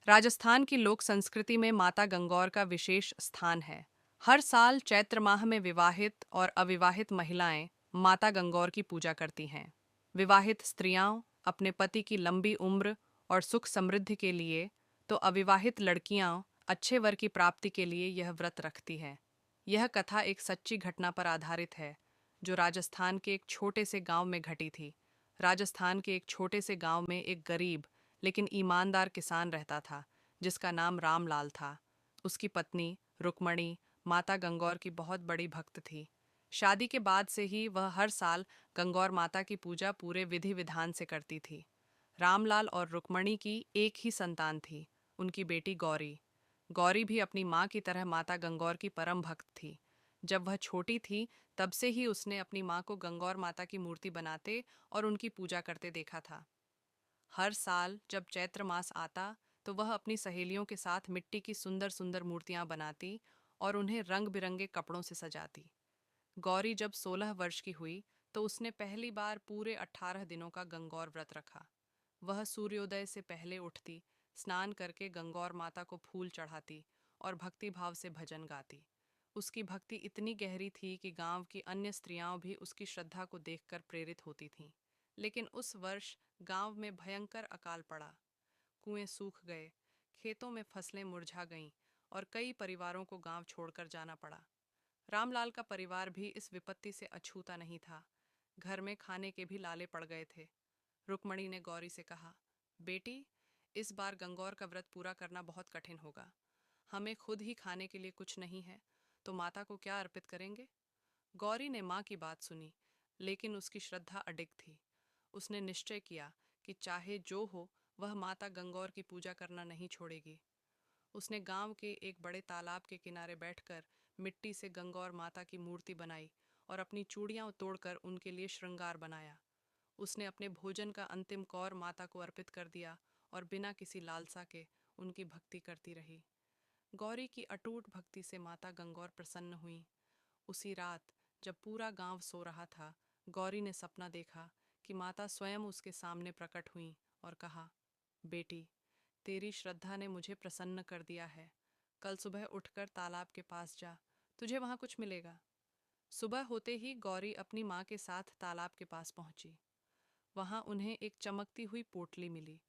राजस्थान की लोक संस्कृति में माता गंगौर का विशेष स्थान है। हर साल चैत्र माह में विवाहित और अविवाहित महिलाएं माता गंगौर की पूजा करती हैं। विवाहित स्त्रियां अपने पति की लंबी उम्र और सुख समृद्धि के लिए, तो अविवाहित लड़कियां अच्छे वर की प्राप्ति के लिए यह व्रत रखती हैं। यह कथा एक सच्ची घटना पर आधारित है, जो राजस्थान के एक छोटे से गांव में घटी थी। राजस्थान के एक छोटे से गांव में एक गरीब लेकिन ईमानदार किसान रहता था, जिसका नाम रामलाल था। उसकी पत्नी रुक्मणी माता गंगौर की बहुत बड़ी भक्त थी। शादी के बाद से ही वह हर साल गंगौर माता की पूजा पूरे विधि विधान से करती थी। रामलाल और रुक्मणी की एक ही संतान थी, उनकी बेटी गौरी। गौरी भी अपनी माँ की तरह माता गंगौर की परम भक्त थी। जब वह छोटी थी, तब से ही उसने अपनी माँ को गंगौर माता की मूर्ति बनाते और उनकी पूजा करते देखा था। हर साल जब चैत्र मास आता, तो वह अपनी सहेलियों के साथ मिट्टी की सुंदर सुंदर मूर्तियां बनाती और उन्हें रंग बिरंगे कपड़ों से सजाती। गौरी जब 16 वर्ष की हुई, तो उसने पहली बार पूरे 18 दिनों का गंगौर व्रत रखा। वह सूर्योदय से पहले उठती, स्नान करके गंगौर माता को फूल चढ़ाती और भक्ति भाव से भजन गाती। उसकी भक्ति इतनी गहरी थी कि गांव की अन्य स्त्रियां भी उसकी श्रद्धा को देखकर प्रेरित होती थीं। लेकिन उस वर्ष गांव में भयंकर अकाल पड़ा। कुएं सूख गए, खेतों में फसलें मुरझा गईं और कई परिवारों को गांव छोड़कर जाना पड़ा। रामलाल का परिवार भी इस विपत्ति से अछूता नहीं था। घर में खाने के भी लाले पड़ गए थे। रुक्मणी ने गौरी से कहा, बेटी, इस बार गंगौर का व्रत पूरा करना बहुत कठिन होगा। हमें खुद ही खाने के लिए कुछ नहीं है, तो माता को क्या अर्पित करेंगे? गौरी ने माँ की बात सुनी, लेकिन उसकी श्रद्धा अडिग थी। उसने निश्चय किया कि चाहे जो हो, वह माता गंगौर की पूजा करना नहीं छोड़ेगी। उसने गांव के एक बड़े तालाब के किनारे बैठकर मिट्टी से गंगौर माता की मूर्ति बनाई और अपनी चूड़ियां तोड़कर उनके लिए श्रृंगार बनाया। उसने अपने भोजन का अंतिम कौर माता को अर्पित कर दिया और बिना किसी लालसा के उनकी भक्ति करती रही। गौरी की अटूट भक्ति से माता गंगौर प्रसन्न हुई। उसी रात, जब पूरा गांव सो रहा था, गौरी ने सपना देखा कि माता स्वयं उसके सामने प्रकट हुई और कहा, बेटी, तेरी श्रद्धा ने मुझे प्रसन्न कर दिया है। कल सुबह उठकर तालाब के पास जा, तुझे वहां कुछ मिलेगा। सुबह होते ही गौरी अपनी माँ के साथ तालाब के पास पहुंची। वहां उन्हें एक चमकती हुई पोटली मिली।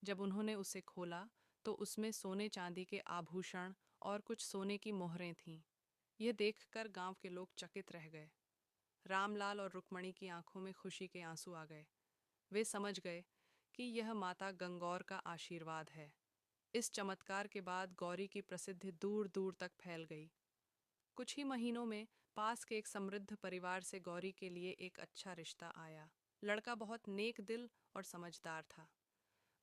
जब उन्होंने उसे खोला, तो उसमें सोने चांदी के आभूषण और कुछ सोने की मोहरें थीं। यह देखकर गांव के लोग चकित रह गए। रामलाल और रुक्मणी की आंखों में खुशी के आंसू आ गए। वे समझ गए कि यह माता गंगौर का आशीर्वाद है। इस चमत्कार के बाद गौरी की प्रसिद्धि दूर दूर तक फैल गई। कुछ ही महीनों में पास के एक समृद्ध परिवार से गौरी के लिए एक अच्छा रिश्ता आया। लड़का बहुत नेक दिल और समझदार था।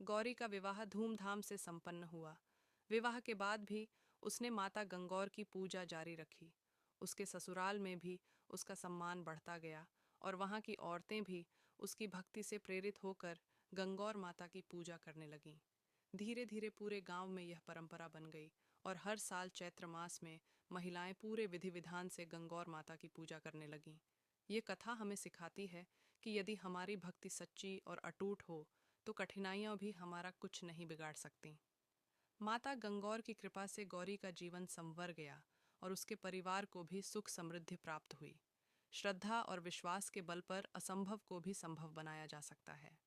गौरी का विवाह धूमधाम से संपन्न हुआ। विवाह के बाद भी उसने माता गंगौर की पूजा जारी रखी। उसके ससुराल में भी उसका सम्मान बढ़ता गया और वहाँ की औरतें भी उसकी भक्ति से प्रेरित होकर गंगौर माता की पूजा करने लगीं। धीरे धीरे पूरे गांव में यह परंपरा बन गई और हर साल चैत्र मास में महिलाएं पूरे विधि विधान से गंगौर माता की पूजा करने लगीं। ये कथा हमें सिखाती है कि यदि हमारी भक्ति सच्ची और अटूट हो, तो कठिनाइयां भी हमारा कुछ नहीं बिगाड़ सकती। माता गंगौर की कृपा से गौरी का जीवन संवर गया और उसके परिवार को भी सुख समृद्धि प्राप्त हुई। श्रद्धा और विश्वास के बल पर असंभव को भी संभव बनाया जा सकता है।